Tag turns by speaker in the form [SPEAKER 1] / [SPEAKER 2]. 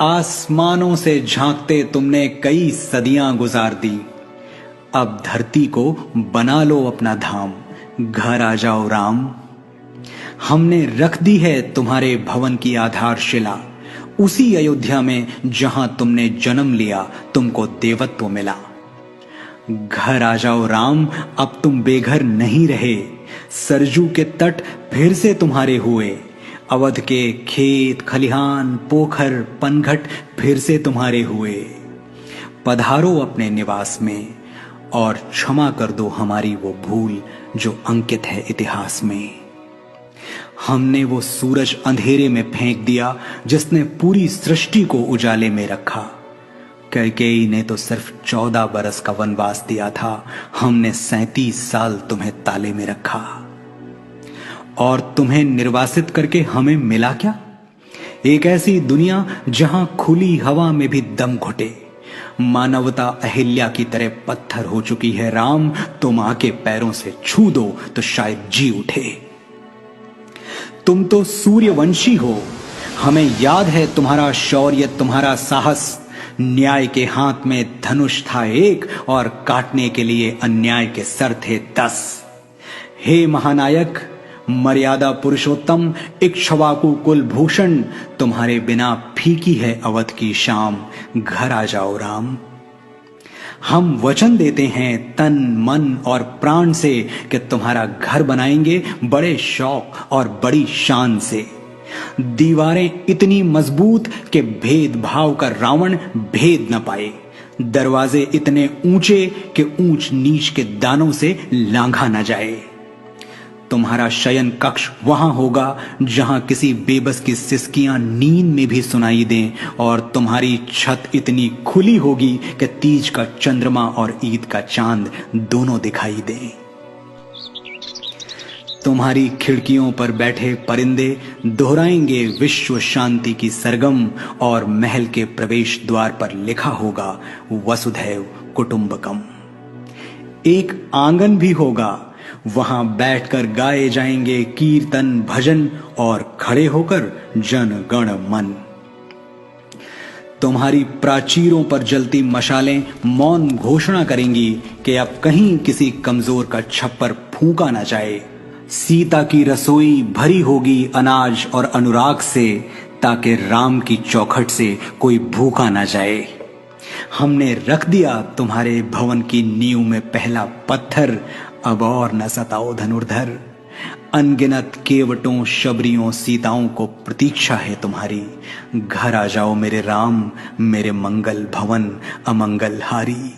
[SPEAKER 1] आसमानों से झांकते तुमने कई सदियां गुजार दी। अब धरती को बना लो अपना धाम, घर आ जाओ राम। हमने रख दी है तुम्हारे भवन की आधारशिला, उसी अयोध्या में जहां तुमने जन्म लिया, तुमको देवत्व मिला। घर आ जाओ राम, अब तुम बेघर नहीं रहे। सरजू के तट फिर से तुम्हारे हुए, अवध के खेत खलिहान पोखर पनघट फिर से तुम्हारे हुए। पधारो अपने निवास में और क्षमा कर दो हमारी वो भूल जो अंकित है इतिहास में। हमने वो सूरज अंधेरे में फेंक दिया जिसने पूरी सृष्टि को उजाले में रखा। कैकेयी ने तो सिर्फ 14 बरस का वनवास दिया था, हमने 37 साल तुम्हें ताले में रखा। और तुम्हें निर्वासित करके हमें मिला क्या? एक ऐसी दुनिया जहां खुली हवा में भी दम घुटे। मानवता अहिल्या की तरह पत्थर हो चुकी है राम, तुम आके पैरों से छू दो तो शायद जी उठे। तुम तो सूर्यवंशी हो, हमें याद है तुम्हारा शौर्य तुम्हारा साहस। न्याय के हाथ में धनुष था एक और काटने के लिए अन्याय के सर थे 10। हे महानायक मर्यादा पुरुषोत्तम इक्ष्वाकु कुलभूषण, तुम्हारे बिना फीकी है अवध की शाम, घर आ जाओ राम। हम वचन देते हैं तन मन और प्राण से कि तुम्हारा घर बनाएंगे बड़े शौक और बड़ी शान से। दीवारें इतनी मजबूत कि भेदभाव का रावण भेद न पाए, दरवाजे इतने ऊंचे कि ऊंच नीच के दानों से लांघा न जाए। तुम्हारा शयन कक्ष वहां होगा जहां किसी बेबस की सिसकियां नींद में भी सुनाई दें, और तुम्हारी छत इतनी खुली होगी कि तीज का चंद्रमा और ईद का चांद दोनों दिखाई दें। तुम्हारी खिड़कियों पर बैठे परिंदे दोहराएंगे विश्व शांति की सरगम, और महल के प्रवेश द्वार पर लिखा होगा वसुधैव कुटुंबकम। एक आंगन भी होगा, वहां बैठकर गाए जाएंगे कीर्तन भजन और खड़े होकर जन गण मन। तुम्हारी प्राचीरों पर जलती मशालें मौन घोषणा करेंगी कि अब कहीं किसी कमजोर का छप्पर फूंका ना जाए। सीता की रसोई भरी होगी अनाज और अनुराग से, ताकि राम की चौखट से कोई भूखा ना जाए। हमने रख दिया तुम्हारे भवन की नींव में पहला पत्थर, अब और न सताओ धनुर्धर। अनगिनत केवटों शबरियों सीताओं को प्रतीक्षा है तुम्हारी, घर आ जाओ मेरे राम, मेरे मंगल भवन अमंगल हारी।